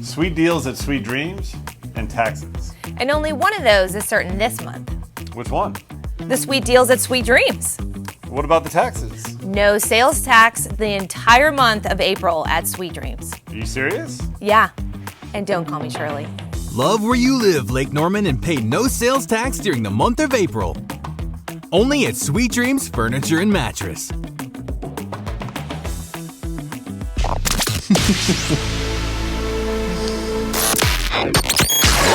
sweet deals at Sweet Dreams and taxes. And only one of those is certain this month. Which one? The sweet deals at Sweet Dreams. What about the taxes? No sales tax the entire month of April at Sweet Dreams. Are you serious? Yeah. And don't call me Shirley. Love where you live, Lake Norman, and pay no sales tax during the month of April. Only at Sweet Dreams Furniture and Mattress.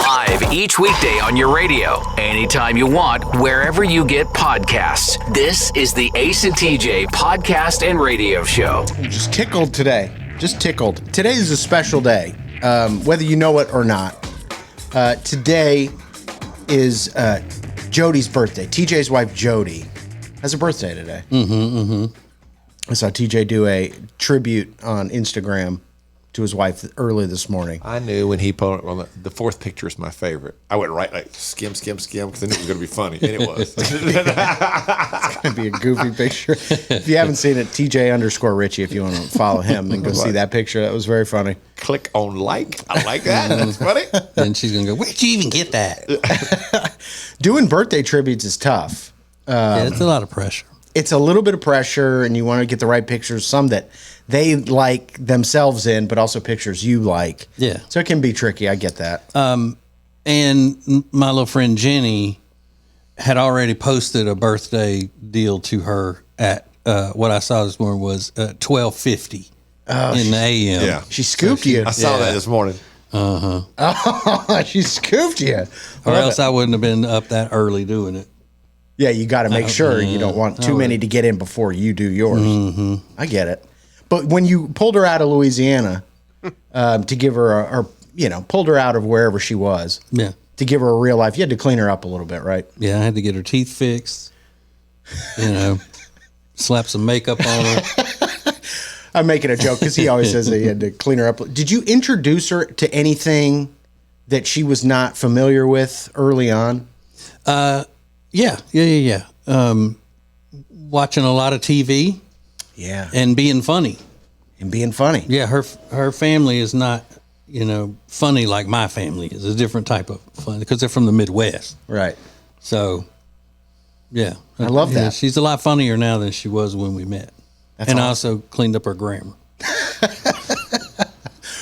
Live each weekday on your radio, anytime you want, wherever you get podcasts. This is the Ace and TJ Podcast and Radio Show. Just tickled today. Just tickled. Today is a special day, whether you know it or not. Today is Jody's birthday. TJ's wife, Jody, has a birthday today. I saw TJ do a tribute on Instagram to his wife early this morning. I knew when he put, well, the fourth picture is my favorite. I went right like skim, because I knew it was going to be funny, and it was. It's going to be a goofy picture. If you haven't seen it, TJ_Richie, if you want to follow him, then go see that picture. That was very funny. Click on like. I like that. That's funny. And she's going to go, where'd you even get that? Doing birthday tributes is tough. Yeah, it's a lot of pressure. It's a little bit of pressure, and you want to get the right pictures, some that they like themselves in, but also pictures you like. Yeah. So it can be tricky. I get that. And my little friend Jenny had already posted a birthday deal to her at what I saw this morning was 12:50 in the AM. Yeah. She scooped you. I saw that this morning. Oh, she scooped you. Or else I wouldn't have been up that early doing it. Yeah, you got to make sure you don't want too many to get in before you do yours. I get it. But when you pulled her out of Louisiana to give her pulled her out of wherever she was to give her a real life, you had to clean her up a little bit, right? Yeah, I had to get her teeth fixed, slap some makeup on her. I'm making a joke because he always says that he had to clean her up. Did you introduce her to anything that she was not familiar with early on? Yeah. Watching a lot of TV. Yeah. And being funny. Yeah, her family is not, funny like my family is. A different type of fun because they're from the Midwest. Right. So, yeah. I love that. She's a lot funnier now than she was when we met. That's and awesome. I also cleaned up her grammar.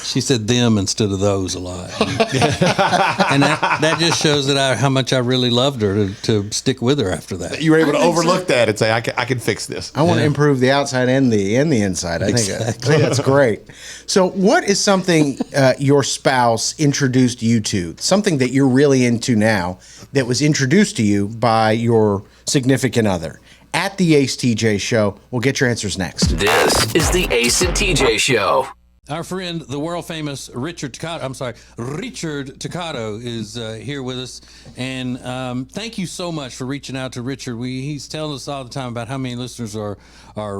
She said them instead of those a lot. And that just shows that how much I really loved her to stick with her after that. You were able to overlook that and say, I can fix this. I want to improve the outside and the inside. I think that's great. So what is something your spouse introduced you to, something that you're really into now that was introduced to you by your significant other? At the Ace TJ Show. We'll get your answers next. This is the Ace and TJ Show. Our friend, the world famous Richard Toccato is here with us. And thank you so much for reaching out to Richard. He's telling us all the time about how many listeners are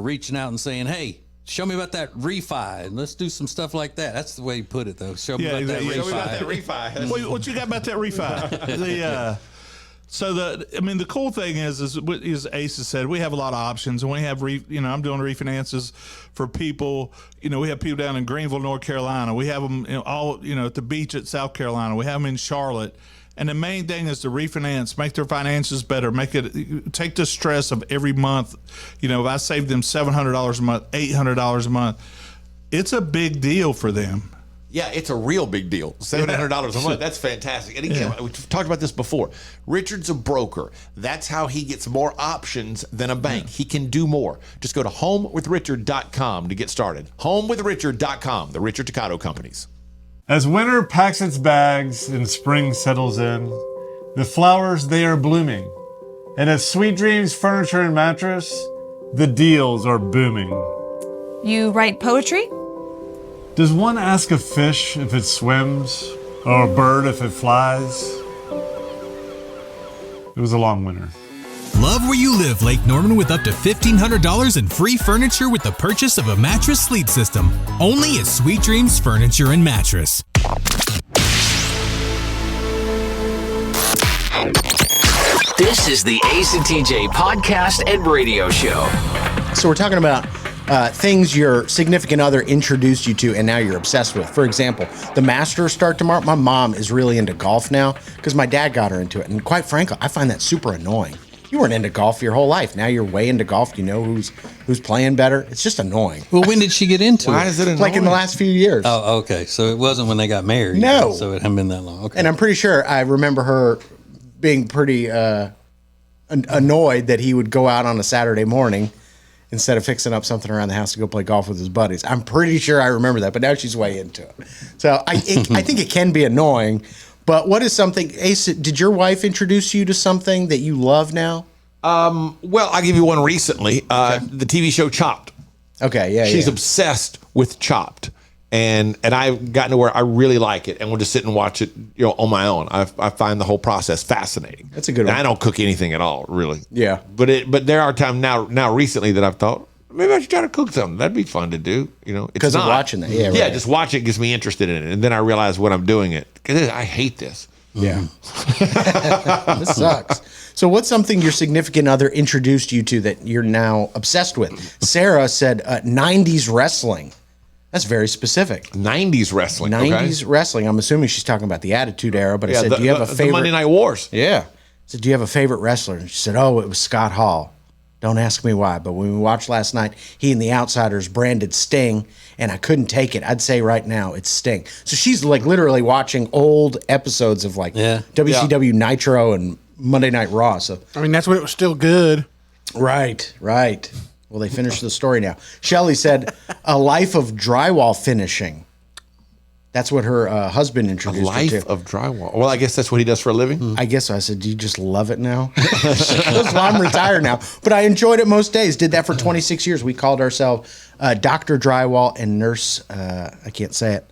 reaching out and saying, hey, show me about that refi. And let's do some stuff like that. That's the way you put it, though. Show me about that refi. What you got about that refi? So the cool thing is Ace has said, we have a lot of options, and we have I'm doing refinances for people. We have people down in Greenville, North Carolina. We have them all at the beach at South Carolina. We have them in Charlotte. And the main thing is to refinance, make their finances better, take the stress of every month. If I save them $700 a month, $800 a month, it's a big deal for them. Yeah, it's a real big deal. $700 a month. That's fantastic. And again, we've talked about this before. Richard's a broker. That's how he gets more options than a bank. He can do more. Just go to homewithrichard.com to get started. Homewithrichard.com, the Richard Toccato Companies. As winter packs its bags and spring settles in, the flowers, they are blooming. And at Sweet Dreams Furniture and Mattress, the deals are booming. You write poetry? Does one ask a fish if it swims, or a bird if it flies? It was a long winter. Love where you live, Lake Norman, with up to $1,500 in free furniture with the purchase of a mattress sleep system. Only at Sweet Dreams Furniture and Mattress. This is the Ace and TJ podcast and radio show. So we're talking about things your significant other introduced you to and now you're obsessed with. For example, the Masters start tomorrow. My mom is really into golf now because my dad got her into it. And quite frankly, I find that super annoying. You weren't into golf your whole life. Now you're way into golf. You know who's playing better. It's just annoying. Well, when did she get into it? Why is it annoying? Like in the last few years. Oh, okay. So it wasn't when they got married. No. So it hadn't been that long. Okay. And I'm pretty sure I remember her being pretty annoyed that he would go out on a Saturday morning instead of fixing up something around the house to go play golf with his buddies. I'm pretty sure I remember that, but now she's way into it. So I think it can be annoying. But what is something, Ace, did your wife introduce you to something that you love now? Well, I'll give you one recently. The TV show Chopped. Okay, yeah, She's obsessed with Chopped. And I've gotten to where I really like it, and we'll just sit and watch it, on my own. I find the whole process fascinating. That's a good one. And I don't cook anything at all, really. Yeah. But there are times now recently that I've thought, maybe I should try to cook something. That'd be fun to do. Because of watching that. Yeah, right. Yeah, just watching it gets me interested in it. And then I realize when I'm doing it, 'cause I hate this. Yeah. This sucks. So what's something your significant other introduced you to that you're now obsessed with? Sarah said 90s wrestling. That's very specific. 90s wrestling. 90s wrestling. I'm assuming she's talking about the Attitude Era, but I said, do you have a favorite? The Monday Night Wars. Yeah. I said, do you have a favorite wrestler? And she said, oh, it was Scott Hall. Don't ask me why, but when we watched last night, he and the Outsiders branded Sting, and I couldn't take it. I'd say right now it's Sting. So she's like literally watching old episodes of WCW Nitro and Monday Night Raw. So that's when it was still good. Right. Well, they finished the story now. Shelley said, a life of drywall finishing. That's what her husband A introduced her life to. of drywall. Well, I guess that's what he does for a living. I guess so. I said, do you just love it now? She goes, well, I'm retired now. But I enjoyed it most days. Did that for 26 years. We called ourselves Dr. Drywall and Nurse, I can't say it.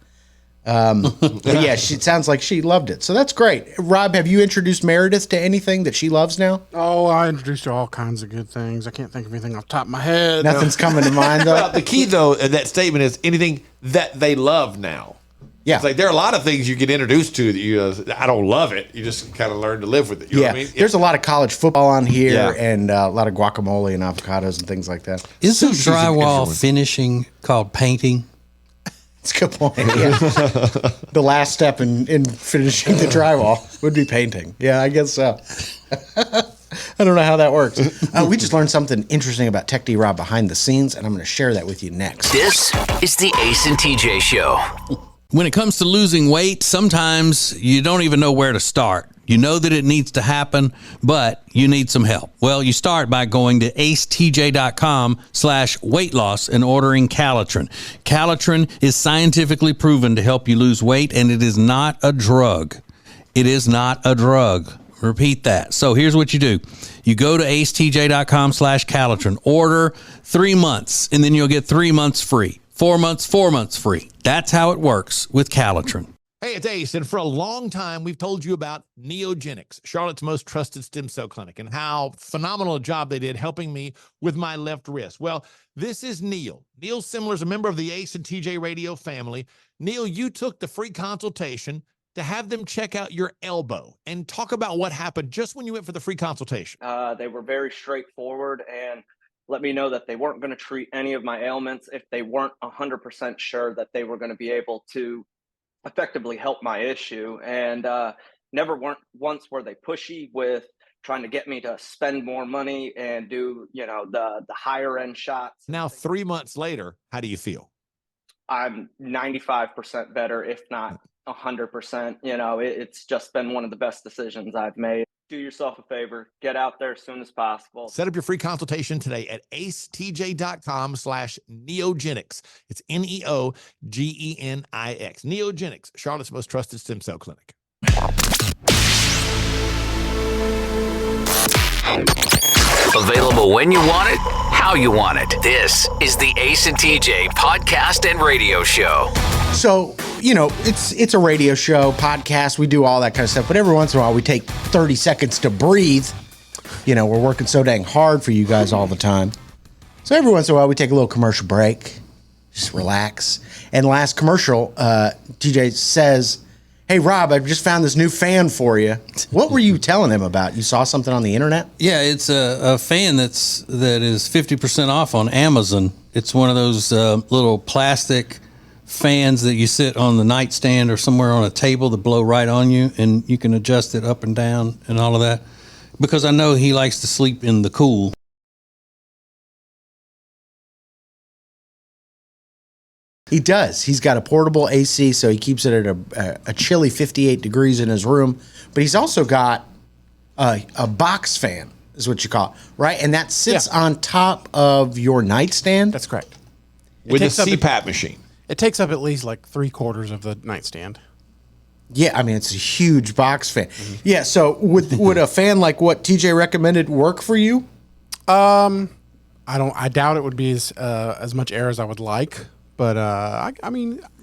But yeah, it sounds like she loved it. So that's great. Rob, have you introduced Meredith to anything that she loves now? Oh, I introduced her to all kinds of good things. I can't think of anything off the top of my head. Nothing's coming to mind, though. Well, the key, though, in that statement is anything that they love now. Yeah. It's like there are a lot of things you get introduced to that you, I don't love it. You just kind of learn to live with it. You know what I mean? There's a lot of college football on here Yeah. and a lot of guacamole and avocados and things like that. Isn't Sushi's an drywall interesting finishing called painting? That's a good point. Yeah. The last step in finishing the drywall would be painting. Yeah, I guess so. I don't know how that works. We just learned something interesting about Tech D Rob behind the scenes, and I'm going to share that with you next. This is the Ace and TJ Show. When it comes to losing weight, sometimes you don't even know where to start. You know that it needs to happen, but you need some help. Well, you start by going to acetj.com/weight loss and ordering Calitrin. Calitrin is scientifically proven to help you lose weight, and it is not a drug. It is not a drug. Repeat that. So here's what you do. You go to acetj.com/Calitrin, order 3 months, and then you'll get 3 months free. 4 months, 4 months free. That's how it works with Calitrin. Hey, it's Ace, and for a long time, we've told you about Neogenics, Charlotte's most trusted stem cell clinic, and how phenomenal a job they did helping me with my left wrist. Well, this is Neil. Neil Simler's a member of the Ace and TJ Radio family. Neil, you took the free consultation to have them check out your elbow and talk about what happened just when you went for the free consultation. They were very straightforward and let me know that they weren't going to treat any of my ailments if they weren't 100% sure that they were going to be able to effectively help my issue. And never once were they pushy with trying to get me to spend more money and do, the higher end shots. Now, 3 months later, how do you feel? I'm 95% better, if not 100%. It's just been one of the best decisions I've made. Do yourself a favor, get out there as soon as possible. Set up your free consultation today at acetj.com/neogenics. It's Neogenix. Neogenics, Charlotte's most trusted stem cell clinic. Available when you want it, how you want it. This is the Ace and TJ podcast and radio show. So, it's a radio show, podcast. We do all that kind of stuff. But every once in a while, we take 30 seconds to breathe. We're working so dang hard for you guys all the time. So every once in a while, we take a little commercial break. Just relax. And last commercial, TJ says, hey, Rob, I've just found this new fan for you. What were you telling him about? You saw something on the internet? Yeah, it's a fan that is 50% off on Amazon. It's one of those little plastic fans that you sit on the nightstand or somewhere on a table that blow right on you, and you can adjust it up and down and all of that. Because I know he likes to sleep in the cool. He does. He's got a portable AC, so he keeps it at a chilly 58 degrees in his room. But he's also got a box fan, is what you call it, right? And that sits on top of your nightstand? That's correct. With a CPAP machine. It takes up at least like 3/4 of the nightstand. Yeah, I mean, it's a huge box fan. Mm-hmm. Yeah, so would a fan like what TJ recommended work for you? I doubt it would be as much air as I would like. But I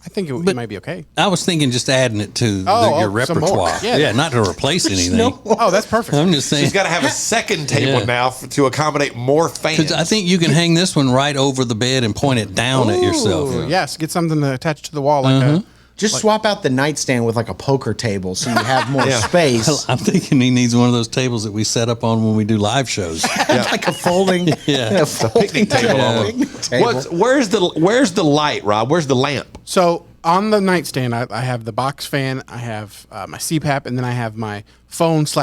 think it might be okay. I was thinking just adding it to your repertoire. Yeah, not to replace anything. That's perfect. I'm just saying. She's got to have a second table now to accommodate more fans. Because I think you can hang this one right over the bed and point it down at yourself. Yes, get something to attach to the wall like that. Just swap out the nightstand with like a poker table so you have more space. I'm thinking he needs one of those tables that we set up on when we do live shows. Like a folding, picnic table. Where's the light, Rob? Where's the lamp? So on the nightstand, I have the box fan, I have my CPAP, and then I have my phone /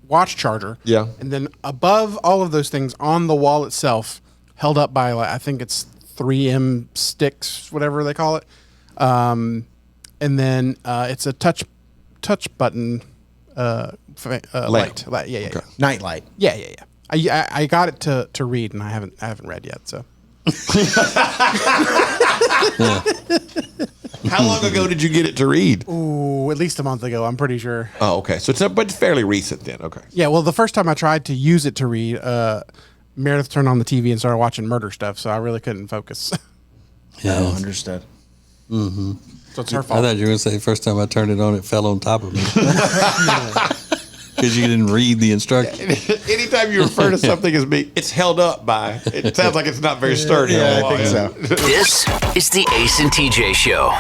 watch charger. Yeah. And then above all of those things on the wall itself, held up by I think it's 3M sticks, whatever they call it. And then it's a touch button light. Yeah. Night light. Yeah. I got it to read, and I haven't read yet. So How long ago did you get it to read? Ooh, at least a month ago, I'm pretty sure. Oh, okay. So it's fairly recent then. Okay. Yeah, well, the first time I tried to use it to read, Meredith turned on the TV and started watching murder stuff, so I really couldn't focus. Yeah. Oh, understood. Mm-hmm. So it's her I fault. thought you were going to say the first time I turned it on, it fell on top of me. Because you didn't read the instructions. Anytime you refer to something as being, it's held up by, it sounds like it's not very sturdy. Yeah, I think so. This is the Ace and TJ Show.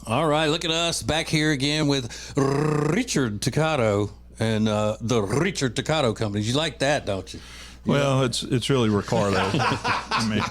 All right, look at us back here again with Richard Toccato and the Richard Toccato Company. You like that, don't you? Well, it's really Ricardo. I mean.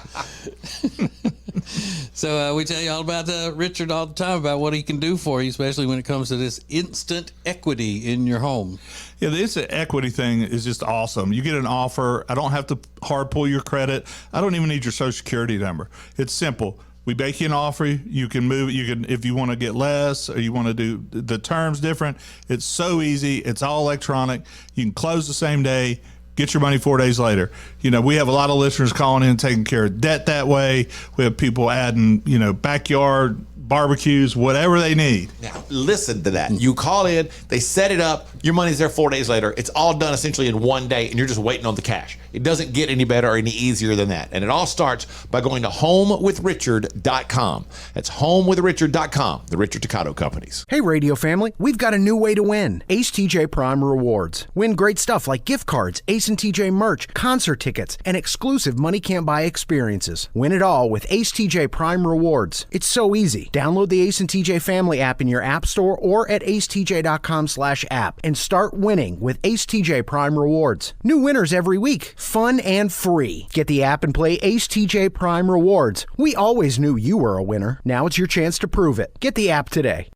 So we tell you all about Richard all the time about what he can do for you, especially when it comes to this instant equity in your home. Yeah, the instant equity thing is just awesome. You get an offer. I don't have to hard pull your credit. I don't even need your Social Security number. It's simple. We make you an offer. You can move. You can, if you want to get less or you want to do the terms different. It's so easy. It's all electronic. You can close the same day. Get your money 4 days later. You know, we have a lot of listeners calling in, taking care of debt that way. We have people adding, backyard barbecues, whatever they need. Now, listen to that. You call in, they set it up, your money's there 4 days later. It's all done essentially in one day, and you're just waiting on the cash. It doesn't get any better or any easier than that. And it all starts by going to homewithrichard.com. That's homewithrichard.com, the Richard Toccato Companies. Hey, radio family, we've got a new way to win. Ace TJ Prime Rewards. Win great stuff like gift cards, Ace and TJ merch, concert tickets, and exclusive money can't buy experiences. Win it all with Ace TJ Prime Rewards. It's so easy. Download the Ace and TJ Family app in your app store or at acetj.com/app and start winning with Ace TJ Prime Rewards. New winners every week. Fun and free. Get the app and play Ace TJ Prime Rewards. We always knew you were a winner. Now it's your chance to prove it. Get the app today.